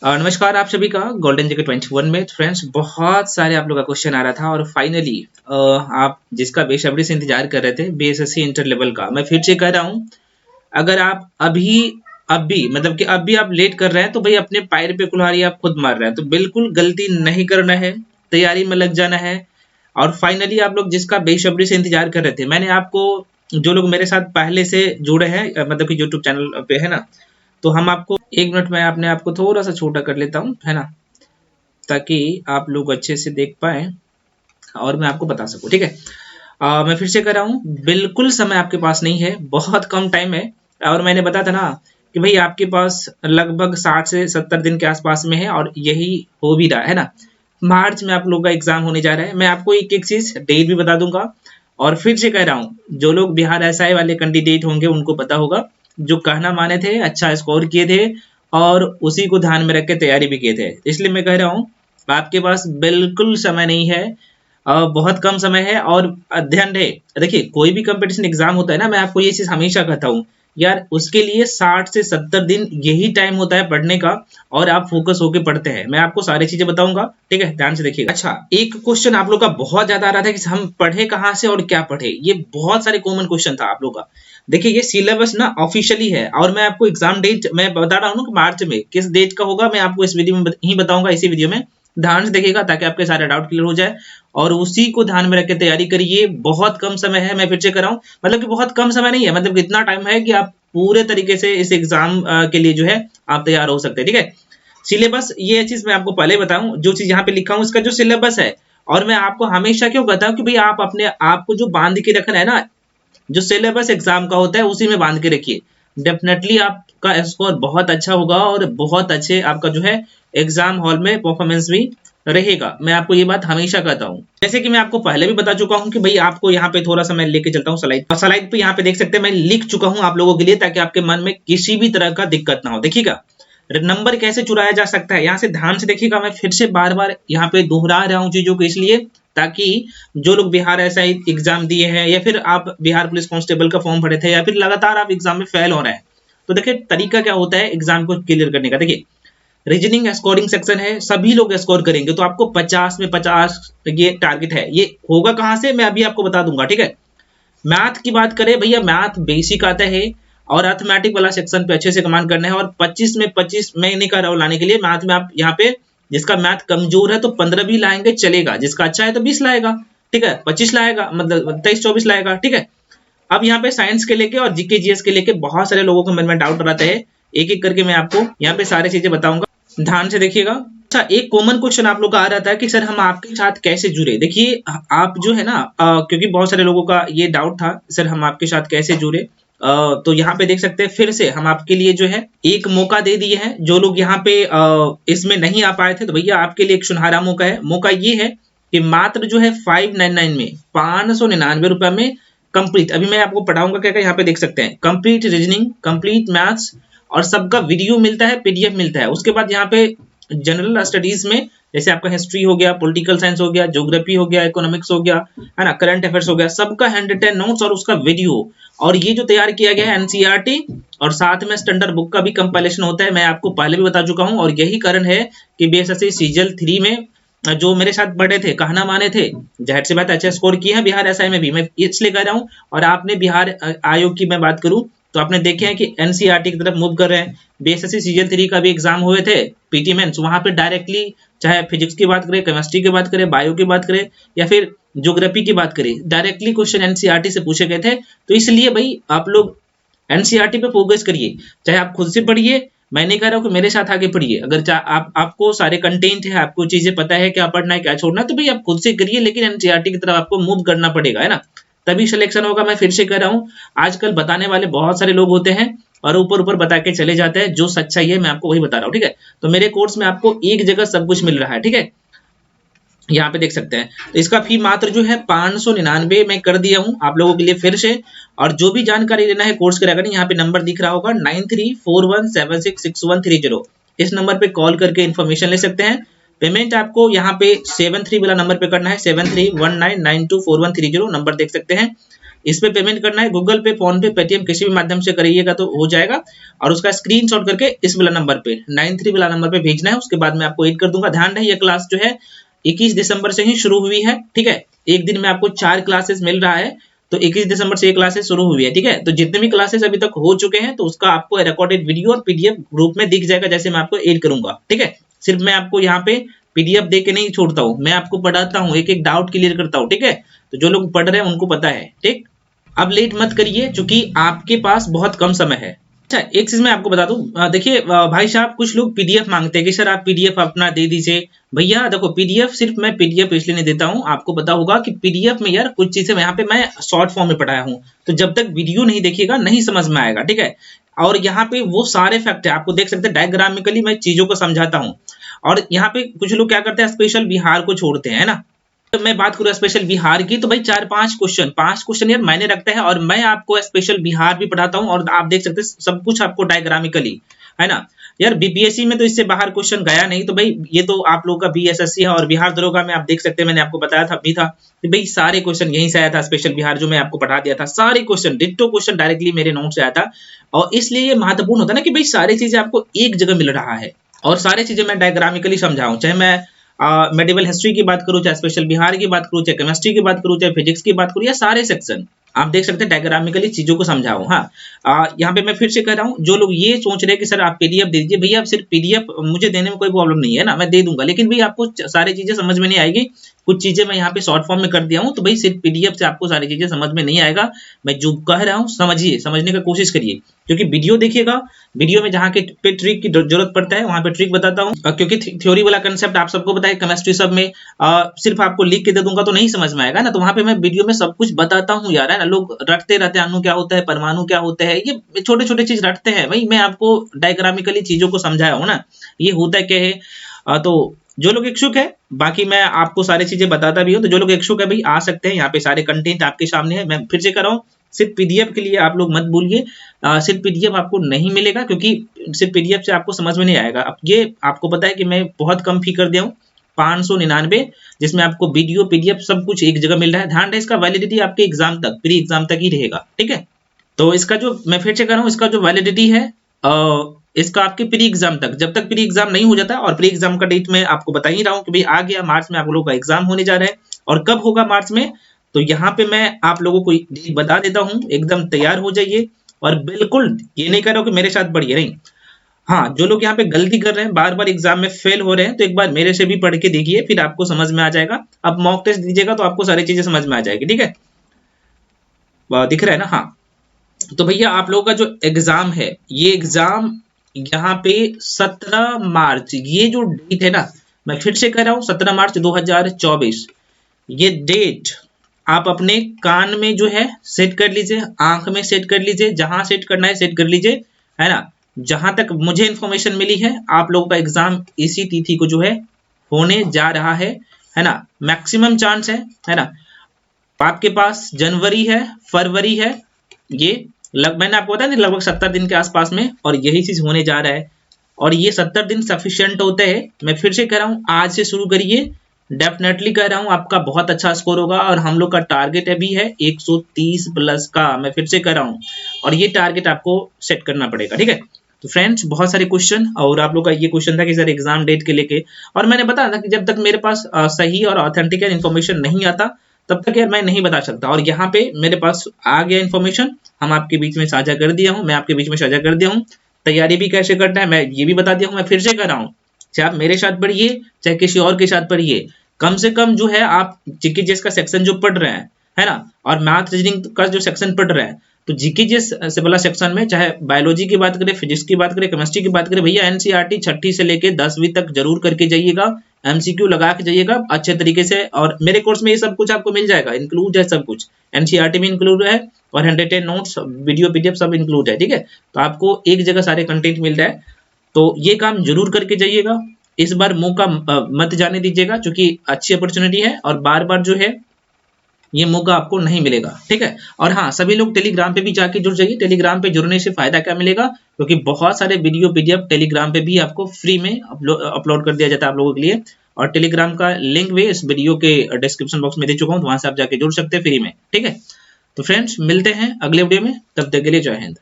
नमस्कार आप सभी का गोल्डन जगह 21 में फ्रेंड्स बहुत सारे आप लोग का क्वेश्चन आ रहा था और फाइनली आप जिसका बेसब्री से इंतजार कर रहे थे बीएसएससी इंटर लेवल का मैं फिर से कह रहा हूं। अगर आप अब भी मतलब कि अब भी आप लेट कर रहे हैं तो भाई अपने पैर पे कुल्हाड़ी आप खुद मार रहे हैं, तो बिल्कुल गलती नहीं करना है, तैयारी में लग जाना है। और फाइनली आप लोग जिसका बेसब्री से इंतजार कर रहे थे, मैंने आपको जो लोग मेरे साथ पहले से जुड़े हैं मतलब कि यूट्यूब चैनल पे है ना, तो हम आपको 1 मिनट में अपने आप को थोड़ा सा छोटा कर लेता हूँ है ना, ताकि आप लोग अच्छे से देख पाए और मैं आपको बता सकूं। ठीक है, मैं फिर से कर रहा हूँ, बिल्कुल समय आपके पास नहीं है, बहुत कम टाइम है। और मैंने बताया था ना कि भाई आपके पास लगभग 60 से 70 दिन के आसपास में है और यही हो भी रहा है ना। मार्च में आप लोग का एग्जाम होने जा रहा है, मैं आपको एक एक चीज डेट भी बता दूंगा। और फिर से कह रहा हूँ, जो लोग बिहार एसआई वाले कैंडिडेट होंगे उनको पता होगा, जो कहना माने थे, अच्छा स्कोर किए थे और उसी को ध्यान में रख के तैयारी भी किए थे। इसलिए मैं कह रहा हूँ आपके पास बिल्कुल समय नहीं है, बहुत कम समय है। और ध्यान रहे, देखिए कोई भी कंपटीशन एग्जाम होता है ना, मैं आपको ये चीज हमेशा कहता हूँ यार, उसके लिए 60 से 70 दिन यही टाइम होता है पढ़ने का, और आप फोकस होके पढ़ते हैं। मैं आपको सारी चीजें बताऊंगा, ठीक है, ध्यान से देखिएगा। अच्छा, एक क्वेश्चन आप लोग का बहुत ज्यादा आ रहा था कि हम पढ़े कहाँ से और क्या पढ़े, ये बहुत सारे कॉमन क्वेश्चन था आप लोग का। देखिए ये सिलेबस ना ऑफिशियली है और मैं आपको एग्जाम डेट मैं बता रहा हूँ कि मार्च में किस डेट का होगा, मैं आपको इस वीडियो में ही बताऊंगा, इसी वीडियो में ध्यान से देखिएगा ताकि आपके सारे डाउट क्लियर हो जाए और उसी को ध्यान में रख के तैयारी करिए। बहुत कम समय है, मैं फिर से कर रहा हूँ, मतलब कि बहुत कम समय नहीं है, मतलब इतना टाइम है कि आप पूरे तरीके से इस एग्जाम के लिए जो है आप तैयार हो सकते हैं। ठीक है, सिलेबस ये चीज मैं आपको पहले बताऊं, जो चीज यहाँ पे लिखा हूं उसका जो सिलेबस है। और मैं आपको हमेशा क्यों कहता हूँ कि भाई आप अपने आप को जो बांध के रखना है ना, जो सिलेबस एग्जाम का होता है उसी में बांध के रखिए, डेफिनेटली आपका स्कोर बहुत अच्छा होगा और बहुत अच्छे आपका जो है एग्जाम हॉल में परफॉर्मेंस भी रहेगा। मैं आपको ये बात हमेशा कहता हूँ, जैसे कि मैं आपको पहले भी बता चुका हूँ कि भाई आपको यहाँ पे थोड़ा सा मैं लेके चलता हूँ स्लाइड पे यहाँ पे देख सकते हैं मैं लिख चुका हूँ आप लोगों के लिए, ताकि आपके मन में किसी भी तरह का दिक्कत ना हो। देखिएगा नंबर कैसे चुराया जा सकता है, यहाँ से ध्यान से देखिएगा, मैं फिर से बार बार यहाँ पे दोहरा रहा हूँ चीजों को, इसलिए ताकि जो लोग बिहार ऐसा एग्जाम दिए हैं या फिर आप बिहार पुलिस कांस्टेबल का फॉर्म भरे थे या फिर लगातार आप एग्जाम में फेल हो रहे हैं, तो देखिए तरीका क्या होता है एग्जाम को क्लियर करने का। देखिए रीजनिंग स्कोरिंग सेक्शन है, सभी लोग स्कोर करेंगे, तो आपको 50 में 50 ये टारगेट है। ये होगा कहां से मैं अभी आपको बता दूंगा। ठीक है, मैथ की बात करें भैया, मैथ बेसिक आता है और अर्थमेटिक वाला सेक्शन पे अच्छे से कमांड करना है। और 25 में 25 मैं नहीं कह रहा हूँ लाने के लिए, मैथ में आप यहाँ पे जिसका मैथ कमजोर है तो 15 भी लाएंगे चलेगा, जिसका अच्छा है तो 20 लाएगा, ठीक है, 25 लाएगा, मतलब 23-24 लाएगा। ठीक है, अब यहाँ पे साइंस के लेके और जीके जीएस के लेके बहुत सारे लोगों के मन में डाउट रहता है, एक एक करके मैं आपको यहाँ पे सारी चीजें बताऊंगा, ध्यान से देखिएगा। अच्छा, एक कॉमन क्वेश्चन आप लोग का आ रहा था कि सर हम आपके साथ कैसे जुड़े। देखिए आप जो है ना क्योंकि बहुत सारे लोगों का ये डाउट था सर हम आपके साथ कैसे जुड़े, तो यहाँ पे देख सकते हैं फिर से हम आपके लिए जो है एक मौका दे दिए हैं। जो लोग यहाँ पे इसमें नहीं आ पाए थे तो भैया आपके लिए एक सुनहरा मौका है। मौका ये है कि मात्र जो है 599 में 599 रुपए में कंप्लीट, अभी मैं आपको पढ़ाऊंगा क्या क्या, यहाँ पे देख सकते हैं कंप्लीट रीजनिंग, कंप्लीट मैथ्स और सबका वीडियो मिलता है, पीडीएफ मिलता है। उसके बाद यहाँ पे जनरल स्टडीज में जैसे आपका हिस्ट्री हो गया, पॉलिटिकल साइंस हो गया, ज्योग्राफी हो गया, इकोनॉमिक्स हो गया, है ना, करंट अफेयर्स हो गया, सबका हैंड रिटन नोट्स और उसका वीडियो। और ये जो तैयार किया गया है एनसीईआरटी और साथ में स्टैंडर्ड बुक का भी कंपाइलेशन होता है, मैं आपको पहले भी बता चुका हूँ। और यही कारण है कि बीएसएससी सीजल 3 में जो मेरे साथ पढ़े थे, कहना माने थे, जाहिर सी बात अच्छा स्कोर किए हैं बिहार एसआई में भी, मैं इसलिए कह रहा हूँ। और आपने बिहार आयोग की मैं बात करूं तो आपने देखे हैं कि एनसीईआरटी की तरफ मूव कर रहे हैं। बीएसएससी सीजन 3 का भी एग्जाम हुए थे पीटी मेंस, वहां पे डायरेक्टली चाहे फिजिक्स की बात करें, केमिस्ट्री की बात करें, बायो की बात करें या फिर ज्योग्राफी की बात करें, डायरेक्टली क्वेश्चन एनसीईआरटी से पूछे गए थे। तो इसलिए भाई आप लोग एनसीईआरटी पे फोकस करिए, चाहे आप खुद से पढ़िए, मैं नहीं कह रहा हूँ कि मेरे साथ आगे पढ़िए। अगर आपको सारे कंटेंट है, आपको चीजें पता है क्या पढ़ना है क्या छोड़ना है, तो भाई आप खुद से करिए, लेकिन एनसीईआरटी की तरफ आपको मूव करना पड़ेगा, है ना, तभी सिलेक्शन होगा। मैं फिर से कह रहा हूँ, आजकल बताने वाले बहुत सारे लोग होते हैं और ऊपर ऊपर बता के चले जाते हैं, जो सच्चाई है मैं आपको वही बता रहा हूँ। ठीक है, तो मेरे कोर्स में आपको एक जगह सब कुछ मिल रहा है। ठीक है, यहाँ पे देख सकते हैं, तो इसका फी मात्र जो है 599 में कर दिया हूँ आप लोगों के लिए फिर से। और जो भी जानकारी लेना है कोर्स के रिगार्डिंग, यहाँ पे नंबर दिख रहा होगा 9341766130, इस नंबर पे कॉल करके इन्फॉर्मेशन ले सकते हैं। पेमेंट आपको यहाँ पे 73 वाला नंबर पे करना है, 7319924130 नंबर देख सकते हैं। इस पे पेमेंट करना है, गूगल पे, फोन पे, पेटीएम किसी भी माध्यम से करिएगा तो हो जाएगा, और उसका स्क्रीनशॉट करके इस वाला नंबर पे 93 वाला नंबर पे भेजना है। उसके बाद मैं आपको एड कर दूंगा। ध्यान रहे ये क्लास जो है 21 दिसंबर से ही शुरू हुई है, ठीक है। एक दिन में आपको 4 क्लासेस मिल रहा है, तो 21 दिसंबर से ये क्लासेस शुरू हुई है, ठीक है। तो जितने भी क्लासेस अभी तक हो चुके हैं तो उसका आपको रिकॉर्डेड वीडियो और पीडीएफ ग्रुप में दिख जाएगा, जैसे मैं आपको एड करूंगा, ठीक है। सिर्फ मैं आपको यहाँ पे पीडीएफ दे के नहीं छोड़ता हूँ, मैं आपको पढ़ाता हूँ, एक एक डाउट क्लियर करता हूँ, ठीक है। तो जो लोग पढ़ रहे हैं उनको पता है, ठीक। अब लेट मत करिए क्योंकि आपके पास बहुत कम समय है। अच्छा, एक चीज मैं आपको बता दूं, देखिए भाई साहब, कुछ लोग पीडीएफ मांगते हैं कि सर आप पीडीएफ अपना दे दीजिए। भैया देखो, पीडीएफ सिर्फ मैं पीडीएफ इसलिए नहीं देता हूं, आपको पता होगा कि पीडीएफ में यार कुछ चीजें यहाँ पे मैं शॉर्ट फॉर्म में पढ़ाया हूँ, तो जब तक वीडियो नहीं देखिएगा नहीं समझ में आएगा, ठीक है। और यहाँ पे वो सारे फैक्ट है, आपको देख सकते हैं डायग्रामिकली मैं चीजों को समझाता हूँ। और यहाँ पे कुछ लोग क्या करते हैं, स्पेशल बिहार को छोड़ते हैं, है ना। तो मैं बात करूँ स्पेशल बिहार की, तो भाई 4-5 क्वेश्चन, 5 क्वेश्चन यार मैंने रखते हैं, और मैं आपको स्पेशल बिहार भी पढ़ाता हूँ, और आप देख सकते हैं सब कुछ आपको डायग्रामिकली, है ना। यार बीपीएससी में तो इससे बाहर क्वेश्चन गया नहीं, तो भाई ये तो आप लोगों का बीएसएससी है, और बिहार दरोगा में आप देख सकते हैं मैंने आपको बताया था भी था कि भाई सारे क्वेश्चन यहीं से आया था। स्पेशल बिहार जो मैं आपको पढ़ा दिया था, सारे क्वेश्चन डिट्टो क्वेश्चन डायरेक्टली मेरे नोट से आया था। और इसलिए ये महत्वपूर्ण होता है ना कि भाई सारी चीजें आपको एक जगह मिल रहा है, और सारी चीजें मैं डायग्रामिकली समझाऊं, चाहे मैं मेडिवल हिस्ट्री की बात करूं, चाहे स्पेशल बिहार की बात करूं, चाहे केमिस्ट्री की बात करूं, चाहे फिजिक्स की बात करूं, या सारे सेक्शन आप देख सकते हैं डायग्रामिकली चीजों को समझाऊं। हाँ, यहाँ पे मैं फिर से कह रहा हूँ, जो लोग ये सोच रहे हैं कि सर आप पीडीएफ दे दीजिए, भैया आप सिर्फ पीडीएफ मुझे देने में कोई प्रॉब्लम नहीं है ना, मैं दे दूंगा, लेकिन भाई आपको सारी चीजें समझ में नहीं आएगी। कुछ चीजें मैं यहाँ पे शॉर्ट फॉर्म में कर दिया हूँ, तो भाई सिर्फ पीडीएफ से आपको सारी चीजें समझ में नहीं आएगा। मैं जो कह रहा हूँ समझिए, समझने की कोशिश करिए, क्योंकि वीडियो देखिएगा, वीडियो में जहाँ के पे ट्रिक की जरूरत पड़ता है वहां पे ट्रिक बताता हूँ, क्योंकि थ्योरी वाला कंसेप्ट आप सबको पता है केमिस्ट्री सब में, सिर्फ आपको लिख के दे दूंगा तो नहीं समझ में आएगा ना, तो वहां पे मैं वीडियो में सब कुछ बताता हूँ यार, है ना। लोग रटते रहते हैं अणु क्या होता है, परमाणु क्या होता है, ये छोटे छोटे चीज रटते हैं, भाई मैं आपको डायग्रामिकली चीजों को समझाया हूँ ना, ये होता क्या है। तो जो लोग इच्छुक है, बाकी मैं आपको सारी चीजें बताता भी हूँ, तो जो लोग इच्छुक है भाई आ सकते हैं, यहाँ पे सारे कंटेंट आपके सामने है। मैं फिर से कर रहा हूँ, सिर्फ पीडीएफ के लिए आप लोग मत भूलिए, सिर्फ पीडीएफ आपको नहीं मिलेगा, क्योंकि सिर्फ पीडीएफ से आपको समझ में नहीं आएगा। अब ये आपको पता है कि मैं बहुत कम फी कर दिया हूँ, 599, जिसमें आपको वीडियो पीडीएफ सब कुछ एक जगह मिल रहा है। ध्यान रहे इसका वैलिडिटी आपके एग्जाम तक, प्री एग्जाम तक ही रहेगा, ठीक है। तो इसका जो मैं फिर से कर रहा हूँ, इसका जो वैलिडिटी है इसका आपके प्री एग्जाम तक, जब तक प्री एग्जाम नहीं हो जाता, और प्री एग्जाम का डेट मैं आपको बता ही रहा हूँ कि भाई आ गया, मार्च में आप लोगों का एग्जाम होने जा रहा है। और कब होगा मार्च में, तो यहाँ पे मैं आप लोगों को डेट बता देता हूँ, एकदम तैयार हो जाइए। और बिल्कुल ये नहीं कर रहा हूँ कि मेरे साथ पढ़िए, नहीं। हाँ, जो लोग यहाँ पे गलती कर रहे हैं, बार बार एग्जाम में फेल हो रहे हैं, तो एक बार मेरे से भी पढ़ के देखिए, फिर आपको समझ में आ जाएगा। अब मॉक टेस्ट दीजिएगा तो आपको सारी चीजें समझ में आ जाएगी, ठीक है। दिख रहा है ना। हाँ, तो भैया आप लोगों का जो एग्जाम है, ये एग्जाम यहाँ पे 17 मार्च, ये जो डेट है ना, मैं फिर से कह रहा हूँ 17 मार्च 2024, ये डेट आप अपने कान में जो है सेट कर लीजिए, आंख में सेट कर लीजिए, जहां सेट करना है सेट कर लीजिए, है ना। जहां तक मुझे इंफॉर्मेशन मिली है, आप लोगों का एग्जाम इसी तिथि को जो है होने जा रहा है ना। मैक्सिमम चांस है ना। आपके पास जनवरी है, फरवरी है, ये मैंने आपको बताया ना लगभग 70 दिन के आसपास में, और यही चीज होने जा रहा है। और ये 70 दिन सफिशिएंट होते हैं। मैं फिर से कह रहा हूँ, आज से शुरू करिए, डेफिनेटली कह रहा हूँ आपका बहुत अच्छा स्कोर होगा। और हम लोग का टारगेट अभी है 130 प्लस का, मैं फिर से कह रहा हूँ, और ये टारगेट आपको सेट करना पड़ेगा, ठीक है। तो फ्रेंड्स, बहुत सारे क्वेश्चन, और आप लोग का ये क्वेश्चन था कि सर एग्जाम डेट के लेके, और मैंने बताया था कि जब तक मेरे पास सही और ऑथेंटिक इन्फॉर्मेशन नहीं आता, तब तक यार मैं नहीं बता सकता। और यहाँ पे मेरे पास आ गया इन्फॉर्मेशन, हम आपके बीच में साझा कर दिया हूँ, मैं आपके बीच में साझा कर दिया हूँ। तैयारी भी कैसे करना है मैं ये भी बता दिया हूँ। मैं फिर से कर रहा हूँ, चाहे आप मेरे साथ पढ़िए, चाहे किसी और के साथ पढ़िए, कम से कम जो है आप जीकेजीएस का सेक्शन जो पढ़ रहे हैं, है ना, और मैथ रीजनिंग का जो सेक्शन पढ़ रहे हैं, तो जीकेजीएस से वाला सेक्शन में चाहे बायोलॉजी की बात करें, फिजिक्स की बात करें, केमिस्ट्री की बात करें, भैया एनसीईआरटी 6ठी से लेके 10वीं तक जरूर करके जाइएगा, एमसीक्यू लगा के जाइएगा अच्छे तरीके से। और मेरे कोर्स में ये सब कुछ आपको मिल जाएगा, इंक्लूड है सब कुछ, एनसीईआरटी भी इंक्लूड है, और 110 नोट्स, वीडियो पीडीएफ सब इंक्लूड है, ठीक है। तो आपको एक जगह सारे कंटेंट मिल रहा है, तो ये काम जरूर करके जाइएगा। इस बार मौका मत जाने दीजिएगा, क्योंकि अच्छी अपॉर्चुनिटी है, और बार बार जो है ये मौका आपको नहीं मिलेगा, ठीक है। और हाँ, सभी लोग टेलीग्राम पे भी जाके जुड़ जाइए। टेलीग्राम पे जुड़ने से फायदा क्या मिलेगा, क्योंकि बहुत सारे वीडियो पीडीएफ टेलीग्राम पे भी आपको फ्री में अपलोड कर दिया जाता है आप लोगों के लिए। और टेलीग्राम का लिंक भी इस वीडियो के डिस्क्रिप्शन बॉक्स में दे चुका हूँ, तो वहां से आप जाके जुड़ सकते हैं फ्री में, ठीक है। तो फ्रेंड्स मिलते हैं अगले वीडियो में, तब तक के लिए जय हिंद।